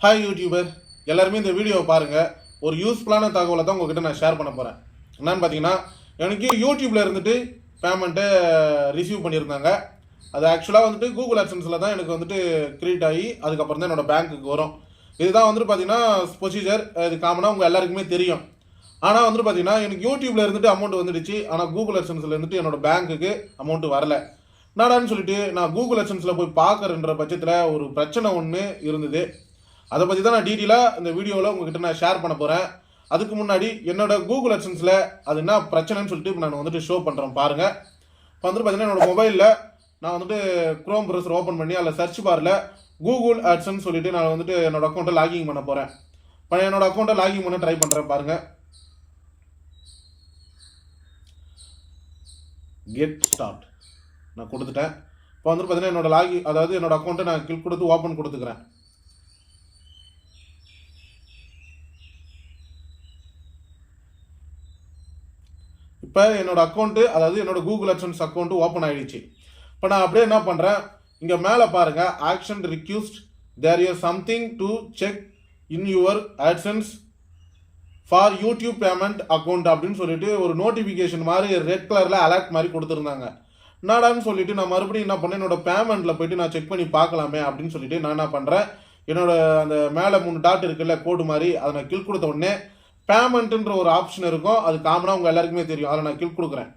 Hi YouTuber, எல்லாருமே இந்த வீடியோவை பாருங்கள். ஒரு யூஸ்ஃபுல்லான தகவலை தான் உங்ககிட்ட நான் ஷேர் பண்ண போகிறேன். என்னன்னு பார்த்தீங்கன்னா, எனக்கு யூடியூப்பில் இருந்துட்டு பேமெண்ட்டை ரிசீவ் பண்ணியிருந்தாங்க. அது ஆக்சுவலாக வந்துட்டு கூகுள் அட்சன்ஸில் தான் எனக்கு வந்துட்டு கிரியேட் ஆகி அதுக்கப்புறம் தான் என்னோடய பேங்க்குக்கு வரும். இதுதான் வந்துட்டு பார்த்தீங்கன்னா ப்ரொசீஜர். இது காமனாக உங்கள் எல்லாருக்குமே தெரியும். ஆனால் வந்துட்டு பார்த்தீங்கன்னா எனக்கு யூடியூப்பில் இருந்துட்டு அமௌண்ட் வந்துடுச்சு. ஆனால் கூகுள் அட்சன்ஸில் இருந்துட்டு என்னோடய பேங்க்குக்கு அமௌண்ட்டு வரல. என்னடான்னு சொல்லிட்டு நான் கூகுள் அட்சன்ஸில் போய் பார்க்குறன்ற பட்சத்தில் ஒரு பிரச்சனை ஒன்று இருந்தது. அதை பற்றி தான் நான் டீட்டெயிலாக இந்த வீடியோவில் உங்ககிட்ட நான் ஷேர் பண்ண போகிறேன். அதுக்கு முன்னாடி என்னோட கூகுள் அட்சன்ஸில் அது என்ன பிரச்சனைன்னு சொல்லிட்டு நான் வந்துட்டு ஷோ பண்ணுறேன் பாருங்கள். இப்போ வந்துட்டு பார்த்தீங்கன்னா என்னோடய மொபைலில் நான் வந்துட்டு குரோம் ப்ரௌசர் ஓப்பன் பண்ணி அதில் சர்ச் பாரில் கூகுள் அட்சன்ஸ் சொல்லிட்டு நான் வந்துட்டு என்னோட அக்கௌண்ட்டை லாகின் பண்ண போகிறேன். இப்போ என்னோட அக்கௌண்ட்டை லாகின் பண்ண ட்ரை பண்ணுறேன் பாருங்கள். கெட் ஸ்டார்ட் நான் கொடுத்துட்டேன். இப்போ வந்துட்டு பார்த்தீங்கன்னா என்னோட அக்கௌண்ட்டை நான் கிளிக் கொடுத்து ஓப்பன் கொடுத்துக்கிறேன். இப்போ என்னோட அக்கௌண்ட்டு, அதாவது என்னோட கூகுள் அட்சன்ஸ் அக்கௌண்ட்டு ஓப்பன் ஆகிடுச்சு. இப்போ நான் அப்படியே என்ன பண்ணுறேன், இங்கே மேலே பாருங்கள், action request there is something to check in your AdSense for YouTube payment account அப்படின்னு சொல்லிட்டு ஒரு நோட்டிஃபிகேஷன் மாதிரி ரெட் கலரில் அலர்ட் மாதிரி கொடுத்துருந்தாங்க. என்னடான்னு சொல்லிட்டு நான் மறுபடியும் என்ன பண்ணேன், என்னோட பேமெண்ட்டில் போயிட்டு நான் செக் பண்ணி பார்க்கலாமே அப்படின்னு சொல்லிட்டு நான் என்ன பண்ணுறேன், என்னோட அந்த மேலே 3 டாட் இருக்குல்ல கோடு மாதிரி, அதை நான் கிளிக் கொடுத்த உடனே பேமெண்ட்டுன்ற ஒரு ஆப்ஷன் இருக்கும். அது காமனாக உங்கள் எல்லாருக்குமே தெரியும். அதில் நான் கிளிக் கொடுக்குறேன்.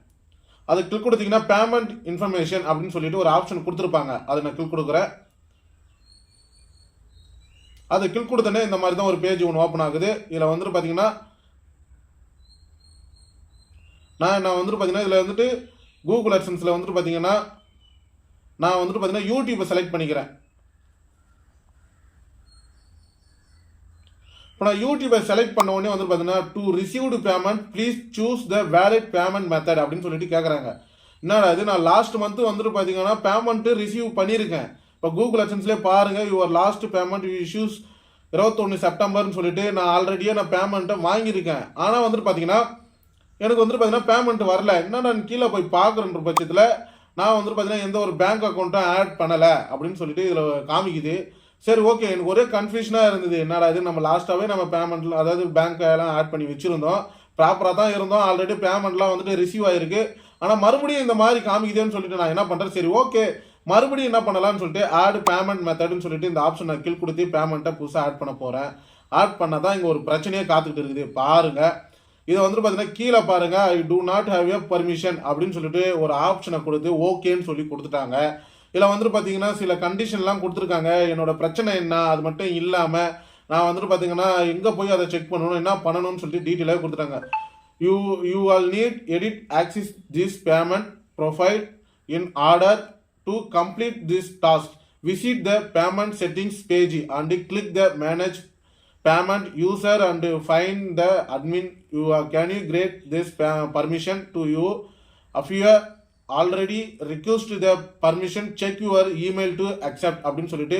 அதை கிளிக் கொடுத்தீங்கன்னா பேமெண்ட் இன்ஃபர்மேஷன் அப்படின்னு சொல்லிட்டு ஒரு ஆப்ஷன் கொடுத்துருப்பாங்க. அதை நான் கிளிக் கொடுக்குறேன். அதை கிளிக் கொடுத்தோன்னே இந்த மாதிரி தான் ஒரு பேஜ் ஒன்று ஓப்பன் ஆகுது. இதில் வந்துட்டு பார்த்தீங்கன்னா நான் வந்துட்டு பார்த்தீங்கன்னா இதில் வந்துட்டு கூகுள் அட்சன்ஸில் வந்துட்டு பார்த்தீங்கன்னா நான் வந்துட்டு பார்த்தீங்கன்னா யூடியூப்பை செலக்ட் பண்ணிக்கிறேன். இப்போ நான் யூடியூப்பை செலக்ட் பண்ண உடனே வந்து பார்த்தீங்கன்னா to received payment please choose the valid payment method அப்படின்னு சொல்லிட்டு கேட்குறாங்க. என்னடா இது, நான் லாஸ்ட் மந்த்து வந்துட்டு பார்த்தீங்கன்னா பேமெண்ட்டு ரிசீவ் பண்ணியிருக்கேன். இப்போ கூகுள் அட்சன்ஸ்லேயே பாருங்கள், யுவர் லாஸ்ட் பேமெண்ட் இஷ்யூஸ் 21 செப்டம்பர்னு சொல்லிட்டு நான் ஆல்ரெடியே பேமெண்ட்டை வாங்கியிருக்கேன். ஆனால் வந்துட்டு பார்த்தீங்கன்னா எனக்கு வந்துட்டு பார்த்தீங்கன்னா பேமெண்ட் வரல. என்னடா கீழே போய் பார்க்குறன்ற பட்சத்தில் நான் வந்துட்டு பார்த்தீங்கன்னா எந்த ஒரு பேங்க் அக்கௌண்ட்டும் ஆட் பண்ணலை அப்படின்னு சொல்லிட்டு இதில் காமிக்குது. சரி, ஓகே, எனக்கு ஒரே கன்ஃபியூஷனாக இருந்தது. என்னடா இது, நம்ம லாஸ்ட்டாகவே நம்ம பேமெண்ட்டில் அதாவது பேங்க்கெல்லாம் ஆட் பண்ணி வச்சுருந்தோம், ப்ராப்பராக தான் இருந்தோம், ஆல்ரெடி பேமெண்ட்லாம் வந்துட்டு ரிசீவ் ஆகிருக்கு. ஆனால் மறுபடியும் இந்த மாதிரி காமிக்குதுன்னு சொல்லிட்டு நான் என்ன பண்ணுறேன், சரி ஓகே மறுபடியும் என்ன பண்ணலாம்னு சொல்லிட்டு ஆட் பேமெண்ட் மெத்தட்னு சொல்லிட்டு இந்த ஆப்ஷன் நான் கிளிக் கொடுத்து பேமெண்ட்டை புதுசாக ஆட் பண்ண போகிறேன். ஆட் பண்ணால் தான் இங்கே ஒரு பிரச்சனையே காத்துக்கிட்டு இருக்குது பாருங்கள். இதை வந்துட்டு பார்த்தீங்கன்னா கீழே பாருங்கள், I do not have a permission அப்படின்னு சொல்லிட்டு ஒரு ஆப்ஷனை கொடுத்து ஓகேன்னு சொல்லி கொடுத்துட்டாங்க. இதில் வந்துட்டு பார்த்தீங்கன்னா சில கண்டிஷன்லாம் கொடுத்துருக்காங்க. என்னோட பிரச்சனை என்ன, அது மட்டும் இல்லாமல் நான் வந்துட்டு பார்த்தீங்கன்னா எங்கே போய் அதை செக் பண்ணணும், என்ன பண்ணணும்னு சொல்லிட்டு டீட்டெயிலாக கொடுத்துட்டாங்க. You all need edit access this payment profile in order to complete this task. Visit the payment settings page and click the manage payment user and find the admin. Can you great this permission to you if your already request the permission check your email to accept அப்படின்னு சொல்லிட்டு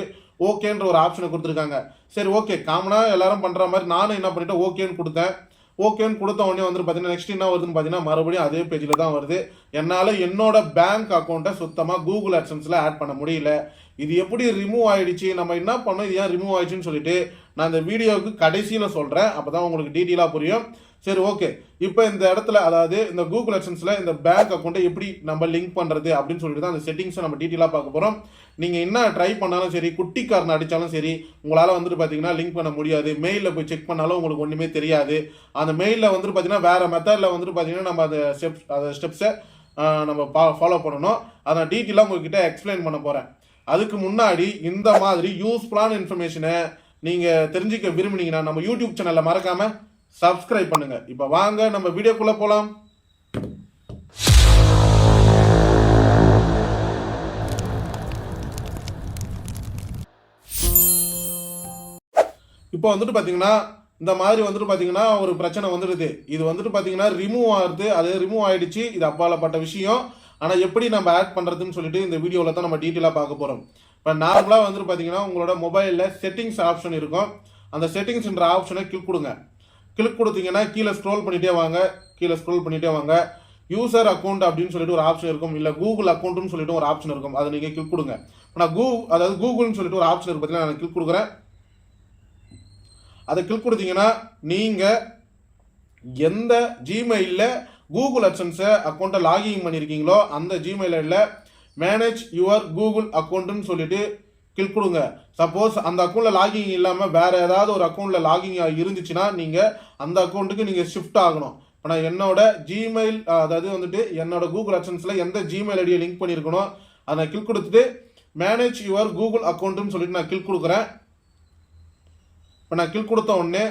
ஓகேன்ற ஒரு ஆப்ஷனை கொடுத்துருக்காங்க. சரி okay, காமனாக எல்லாரும் பண்ணுற மாதிரி நானும் என்ன பண்ணிட்டேன், ஓகேன்னு கொடுத்தேன். ஓகேன்னு கொடுத்த உடனே வந்து பார்த்தீங்கன்னா நெக்ஸ்ட் என்ன வருதுன்னு பார்த்தீங்கன்னா மறுபடியும் அதே பேஜில் தான் வருது. என்னால் என்னோட பேங்க் அக்கௌண்ட்டை சுத்தமாக கூகுள் அட்சன்ஸில் ஆட் பண்ண முடியல. இது எப்படி ரிமூவ் ஆகிடுச்சு, நம்ம என்ன பண்ணோம், இது ஏன் ரிமூவ் ஆயிடுச்சுன்னு சொல்லிட்டு நான் இந்த வீடியோவுக்கு கடைசியில் சொல்கிறேன். அப்போ தான் உங்களுக்கு டீட்டெயிலாக புரியும். சரி ஓகே, இப்போ இந்த இடத்துல அதாவது இந்த கூகுள் அட்சன்ஸில் இந்த பேங்க் அக்கௌண்ட்டை எப்படி நம்ம லிங்க் பண்ணுறது அப்படின்னு சொல்லிட்டு தான் அந்த செட்டிங்ஸை நம்ம டீட்டெயிலாக பார்க்க போகிறோம். நீங்கள் என்ன ட்ரை பண்ணாலும் சரி, குட்டி கார்ன் அடித்தாலும் சரி, உங்களால் வந்துட்டு பார்த்தீங்கன்னா லிங்க் பண்ண முடியாது. மெயிலில் போய் செக் பண்ணாலும் உங்களுக்கு ஒன்றுமே தெரியாது. அந்த மெயிலில் வந்துட்டு பார்த்தீங்கன்னா வேறு மெத்தடில் வந்துட்டு பார்த்தீங்கன்னா நம்ம அந்த ஸ்டெப்ஸை நம்ம ஃபாலோ பண்ணணும். அதை நான் டீட்டெயிலாக உங்கள்கிட்ட எக்ஸ்பிளைன் பண்ண போகிறேன். அதுக்கு முன்னாடி இந்த மாதிரி யூஸ்ஃபுல்லான இன்ஃபர்மேஷனை நீங்கள் தெரிஞ்சுக்க விரும்புனீங்கன்னா நம்ம யூடியூப் சேனலில் மறக்காமல் சப்ஸ்கிரைப் பண்ணுங்க. இப்போ வாங்க நம்ம வீடியோக்குள்ள போலாம். இப்போ வந்துட்டு பார்த்தீங்கன்னா இந்த மாதிரி வந்துட்டு பார்த்தீங்கன்னா ஒரு பிரச்சனை வந்துடுது. இது வந்துட்டு பார்த்தீங்கன்னா ரிமூவ் ஆகுது. அது ரிமூவ் ஆயிடுச்சு. இது அப்பாலப்பட்ட விஷயம். ஆனால் எப்படி நம்ம ஆட் பண்ணுறதுன்னு சொல்லிட்டு இந்த வீடியோவில் தான் நம்ம டீட்டெயிலாக பார்க்க போகிறோம். இப்போ நார்மலாக வந்துட்டு பார்த்தீங்கன்னா உங்களோட மொபைலில் செட்டிங்ஸ் ஆப்ஷன் இருக்கும். அந்த செட்டிங்ஸ்ன்ற ஆப்ஷனை கிளிக் கொடுங்க. கிளிக் கொடுத்தீங்கன்னா கீழே ஸ்க்ரோல் பண்ணிட்டே வாங்க. யூசர் அக்கௌண்ட் அப்படின்னு சொல்லிட்டு ஒரு ஆப்ஷன் இருக்கும், இல்லை கூகுள் அக்கௌண்ட்னு சொல்லிட்டு ஒரு ஆப்ஷன் இருக்கும். அதை நீங்கள் கிளிக் கொடுங்க. நான் கூகுள்னு சொல்லிட்டு ஒரு ஆப்ஷன் இருக்கு பார்த்தீங்கன்னா, நான் கிளிக் கொடுக்குறேன். அதை கிளிக் கொடுத்தீங்கன்னா நீங்கள் எந்த ஜிமெயிலில் கூகுள் அட்சன்ஸை அக்கௌண்ட்டை லாகின் பண்ணியிருக்கீங்களோ அந்த ஜிமெயிலில் மேனேஜ் யுவர் கூகுள் அக்கௌண்ட்டுன்னு சொல்லிட்டு கிளிக் கொடுங்க. சப்போஸ் அந்த அக்கௌண்ட்டில் லாகிங் இல்லாமல் வேறு ஏதாவது ஒரு அக்கௌண்ட்டில் லாகிங் இருந்துச்சுன்னா நீங்கள் அந்த அக்கௌண்ட்டுக்கு நீங்கள் ஷிஃப்ட் ஆகணும். இப்போ நான் என்னோட ஜிமெயில் அதாவது வந்துட்டு என்னோட கூகுள் அட்சன்ஸில் எந்த ஜிமெயில் ஐடியை லிங்க் பண்ணியிருக்கணும் அதை நான் கிளிக் கொடுத்துட்டு மேனேஜ் யுவர் கூகுள் அக்கௌண்ட்டுன்னு சொல்லிட்டு நான் கிளிக் கொடுக்குறேன். இப்போ நான் கிளிக் கொடுத்த உடனே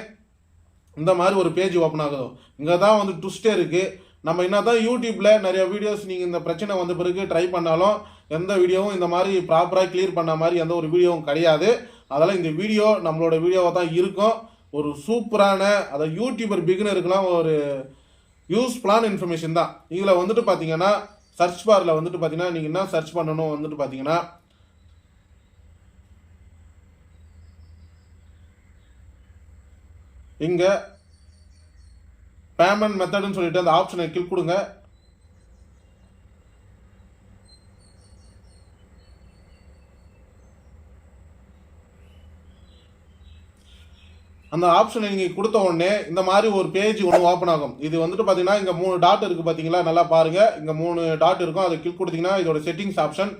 இந்த மாதிரி ஒரு பேஜ் ஓப்பன் ஆகுது. இங்கே தான் வந்து ட்விஸ்டே இருக்குது. நம்ம என்ன தான் யூடியூப்பில் நிறைய வீடியோஸ் நீங்கள் இந்த பிரச்சனை வந்த பிறகு ட்ரை பண்ணாலும் எந்த வீடியோவும் இந்த மாதிரி ப்ராப்பராக கிளியர் பண்ண மாதிரி எந்த ஒரு வீடியோவும் கிடையாது. அதனால் இந்த வீடியோ நம்மளோட வீடியோவாக தான் இருக்கும். ஒரு சூப்பரான அதை யூடியூபர் பிகினருக்குலாம் ஒரு யூஸ்ஃபுல்லான இன்ஃபர்மேஷன் தான். இதில் வந்துட்டு பார்த்தீங்கன்னா சர்ச் பாரில் வந்துட்டு பார்த்தீங்கன்னா நீங்கள் என்ன சர்ச் பண்ணணும் வந்துட்டு பார்த்தீங்கன்னா இங்கே பேமெண்ட் மெத்தட்னு சொல்லிட்டு அந்த ஆப்ஷனை கிளிக் கொடுங்க. அந்த ஆப்ஷனை நீங்கள் கொடுத்த உடனே இந்த மாதிரி ஒரு பேஜ் ஒன்று ஓப்பன் ஆகும். இது வந்துட்டு பார்த்தீங்கன்னா இங்கே 3 டாட் இருக்குது பார்த்தீங்களா, நல்லா பாருங்கள். இங்கே 3 டாட் இருக்கும். அதை கிளிக் கொடுத்தீங்கன்னா இதோட செட்டிங்ஸ் ஆப்ஷன்.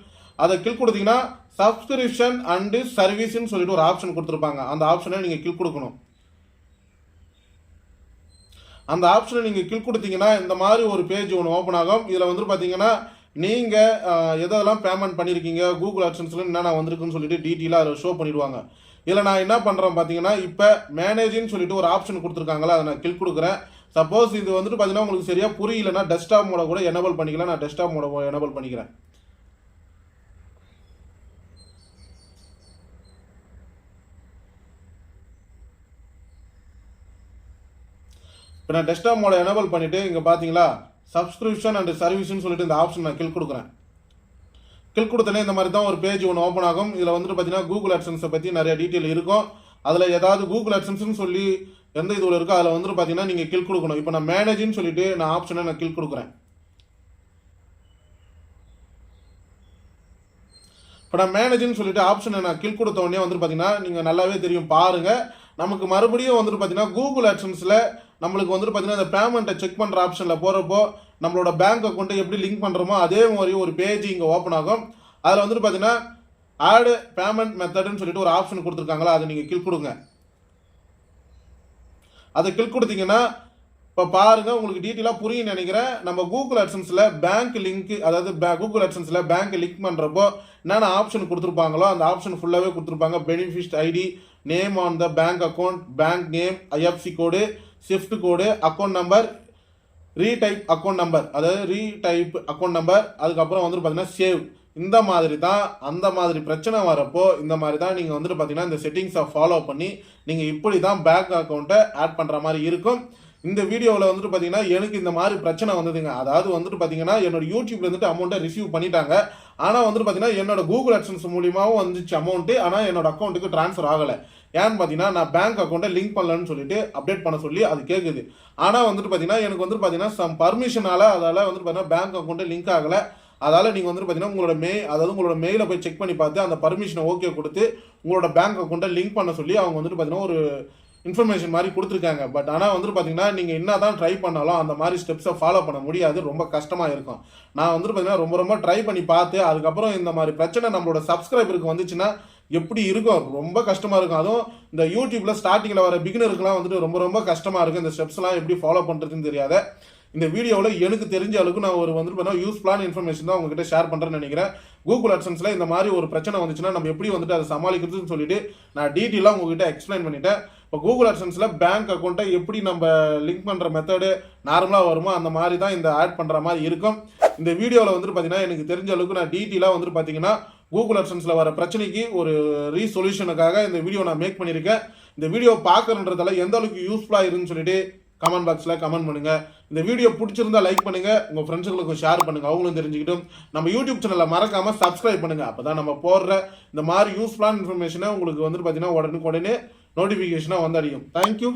அதை கிளிக் கொடுத்தீங்கன்னா சப்ஸ்கிரிப்ஷன் அண்டு சர்வீஸ்ன்னு சொல்லிட்டு ஒரு ஆப்ஷன் கொடுத்துருப்பாங்க. அந்த ஆப்ஷனை நீங்கள் கிளிக் கொடுக்கணும். அந்த ஆப்ஷனை நீங்கள் கிளிக் கொடுத்தீங்கன்னா இந்த மாதிரி ஒரு பேஜ் ஒன்று ஓப்பன் ஆகும். இதில் வந்துட்டு பார்த்தீங்கன்னா நீங்கள் எதெல்லாம் பேமெண்ட் பண்ணியிருக்கீங்க கூகுள் அட்சன்ஸில் என்னென்ன வந்திருக்குன்னு சொல்லிட்டு டீட்டெயிலாக அதை ஷோ பண்ணிடுவாங்க. இதில் நான் என்ன பண்ணுறேன் பார்த்தீங்கன்னா இப்போ மேனேஜின்னு சொல்லிட்டு ஒரு ஆப்ஷன் கொடுத்துருக்காங்களா, அதை நான் கிளிக் கொடுக்குறேன். சப்போஸ் இது வந்துட்டு பார்த்தீங்கன்னா உங்களுக்கு சரியாக புரியலன்னா டெஸ்க்டாப் மோட கூட எனேபிள் பண்ணிக்கலாம். நான் டெஸ்க்டாப் மோட எனேபிள் பண்ணிக்கிறேன். இப்போ நான் டெஸ்க்டாப் மோட எனேபிள் பண்ணிவிட்டு இங்கே பார்த்தீங்களா சப்ஸ்கிரிப்ஷன் அண்ட் சர்வீஸ்ன்னு சொல்லிட்டு இந்த ஆப்ஷன் நான் கிளிக் கொடுக்குறேன். கிளிக் கொடுத்தனே இந்த மாதிரி தான் ஒரு பேஜ் ஒன்று ஓப்பன் ஆகும். இதில் வந்துட்டு பார்த்தீங்கன்னா கூகுள் அட்சன்ஸை பற்றி நிறைய டீட்டெயில் இருக்கும். அதில் ஏதாவது கூகுள் அட்சன்ஸ்னு சொல்லி எந்த இதுவில் இருக்கோ அதில் வந்துட்டு பார்த்தீங்கன்னா நீங்கள் கிளிக் கொடுக்கணும். இப்போ நான் மேனேஜ்னு சொல்லிட்டு நான் ஆப்ஷனை நான் கிளிக் கொடுக்குறேன். இப்போ நான் மேனேஜ்னு சொல்லிட்டு ஆப்ஷனை நான் கிளிக் கொடுத்த உடனே வந்துட்டு பார்த்தீங்கன்னா நீங்கள் நல்லாவே தெரியும் பாருங்கள். நமக்கு மறுபடியும் வந்துட்டு பார்த்தீங்கன்னா கூகுள் அட்சன்ஸில் நம்மளுக்கு வந்துட்டு பார்த்தீங்கன்னா இந்த பேமெண்ட்டை செக் பண்ணுற ஆப்ஷனில் போகிறப்போ நம்மளோட பேங்க் அக்கௌண்ட்டை எப்படி லிங்க் பண்ணுறோமோ அதே மாதிரி ஒரு பேஜ் இங்கே ஓப்பன் ஆகும். அதில் வந்துட்டு பார்த்தீங்கன்னா ஆட் பேமெண்ட் மெத்தட்னு சொல்லிட்டு ஒரு ஆப்ஷன் கொடுத்துருக்காங்களா, அதை நீங்கள் கிளிக் கொடுங்க. அதை கிளிக் கொடுத்தீங்கன்னா இப்போ பாருங்கள் உங்களுக்கு டீட்டெயிலாக புரியும் நினைக்கிறேன். நம்ம கூகுள் அட்சன்ஸில் பேங்க் லிங்க் அதாவது கூகுள் அட்சன்ஸில் பேங்க் லிங்க் பண்ணுறப்போ என்னென்ன ஆப்ஷன் கொடுத்துருப்பாங்களோ அந்த ஆப்ஷன் ஃபுல்லாகவே கொடுத்துருப்பாங்க. Benefit ID, name on the bank account, bank name, IFSC code, SWIFT code, account number, retype account number அதாவது ரீடைப் அக்கௌண்ட் நம்பர், அதுக்கப்புறம் வந்துட்டு பார்த்தீங்கன்னா சேவ். இந்த மாதிரி தான் அந்த மாதிரி பிரச்சனை வரப்போ இந்த மாதிரி தான் நீங்கள் வந்துட்டு பார்த்தீங்கன்னா இந்த செட்டிங்ஸை ஃபாலோ பண்ணி நீங்கள் இப்படி தான் பேங்க் அக்கௌண்ட்டை ஆட் பண்ணுற மாதிரி இருக்கும். இந்த வீடியோவில் வந்துட்டு பார்த்தீங்கன்னா எனக்கு இந்த மாதிரி பிரச்சனை வந்ததுங்க. அதாவது வந்துட்டு பார்த்தீங்கன்னா என்னோட யூடியூப்ல வந்துட்டு அமௌண்ட்டை ரிசீவ் பண்ணிட்டாங்க. ஆனால் வந்துட்டு பார்த்தீங்கன்னா என்னோட கூகுள் அட்சன்ஸ் மூலியமாகவும் வந்துச்சு அமௌண்ட்டு. ஆனால் என்னோட அக்கௌண்ட்டுக்கு ட்ரான்ஸ்ஃபர் ஆகலை. ஏன்னு பார்த்தீங்கன்னா நான் பேங்க் அக்கௌண்ட்டை லிங்க் பண்ணலன்னு சொல்லிட்டு அப்டேட் பண்ண சொல்லி அது கேட்குது. ஆனால் வந்துட்டு பார்த்தீங்கன்னா எனக்கு வந்துட்டு பார்த்தீங்கன்னா சம் பர்மிஷனால அதால் வந்துட்டு பார்த்தீங்கன்னா பேங்க் அக்கௌண்ட்டை லிங்க் ஆகலை. அதால் நீங்கள் வந்துட்டு பார்த்தீங்கன்னா உங்களோட அதாவது உங்களோட மெயிலை போய் செக் பண்ணி பார்த்து அந்த பர்மிஷனை ஓகே கொடுத்து உங்களோட பேங்க் அக்கௌண்ட்டை லிங்க் பண்ண சொல்லி அவங்க வந்துட்டு பார்த்தீங்கன்னா ஒரு இன்ஃபர்மேஷன் மாதிரி கொடுத்துருக்காங்க. பட் ஆனால் வந்துட்டு பார்த்தீங்கன்னா நீங்கள் என்ன தான் ட்ரை பண்ணாலும் அந்த மாதிரி ஸ்டெப்ஸை ஃபாலோ பண்ண முடியாது, ரொம்ப கஷ்டமாக இருக்கும். நான் வந்துட்டு பார்த்தீங்கன்னா ரொம்ப ட்ரை பண்ணி பார்த்து அதுக்கப்புறம் இந்த மாதிரி பிரச்சனை நம்மளோட சப்ஸ்கிரைபருக்கு வந்துச்சுன்னா எப்படி இருக்கும், ரொம்ப கஷ்டமாக இருக்கும். அதுவும் இந்த யூடியூப்பில் ஸ்டார்டிங்கில் வர பிகினருக்குலாம் வந்துட்டு ரொம்ப கஷ்டமாக இருக்கும். இந்த ஸ்டெப்ஸ்லாம் எப்படி ஃபாலோ பண்ணுறதுன்னு தெரியாத. இந்த வீடியோவில் எனக்கு தெரிஞ்ச அளவுக்கு நான் ஒரு வந்துட்டு பார்த்தா யூஸ்ஃபுல்லான இன்ஃபர்மேஷன் தான் உங்ககிட்ட ஷேர் பண்ணுறேன்னு நினைக்கிறேன். கூகுள் அட்சன்ஸில் இந்த மாதிரி ஒரு பிரச்சனை வந்துச்சுன்னா நம்ம எப்படி வந்துட்டு அதை சமாளிக்கிறதுன்னு சொல்லிட்டு நான் டீட்டெயிலாக உங்ககிட்ட எக்ஸ்பிளைன் பண்ணிட்டேன். இப்போ கூகுள் அட்சன்ஸில் பேங்க் அக்கௌண்ட்டை எப்படி நம்ம லிங்க் பண்ணுற மெத்தடு நார்மலாக வருமோ அந்த மாதிரி தான் இந்த ஆட் பண்ணுற மாதிரி இருக்கும். இந்த வீடியோவில் வந்துட்டு பார்த்தீங்கன்னா எனக்கு தெரிஞ்ச அளவுக்கு நான் டீட்டெயிலாக வந்துட்டு பார்த்தீங்கன்னா கூகுள் அட்சன்ஸில் வர பிரச்சனைக்கு ஒரு ரீசொல்யூஷனுக்காக இந்த வீடியோ நான் மேக் பண்ணியிருக்கேன். இந்த வீடியோ பார்க்குறன்றதால எந்த அளவுக்கு யூஸ்ஃபுல்லாக இருக்குன்னு சொல்லிட்டு கமெண்ட் பாக்ஸில் கமெண்ட் பண்ணுங்கள். இந்த வீடியோ பிடிச்சிருந்தா லைக் பண்ணுங்கள், உங்கள் ஃப்ரெண்ட்ஸுங்களுக்கும் ஷேர் பண்ணுங்கள், அவங்களும் தெரிஞ்சுக்கிட்டும். நம்ம யூடியூப் சேனலில் மறக்காமல் சப்ஸ்கிரைப் பண்ணுங்கள். அப்போ தான் நம்ம போடுற இந்த மாதிரி யூஸ்ஃபுல்லான இன்ஃபர்மேஷனை உங்களுக்கு வந்துட்டு பார்த்தீங்கன்னா உடனே நோட்டிஃபிகேஷனாக வந்து அடிக்கும். தேங்க்யூ.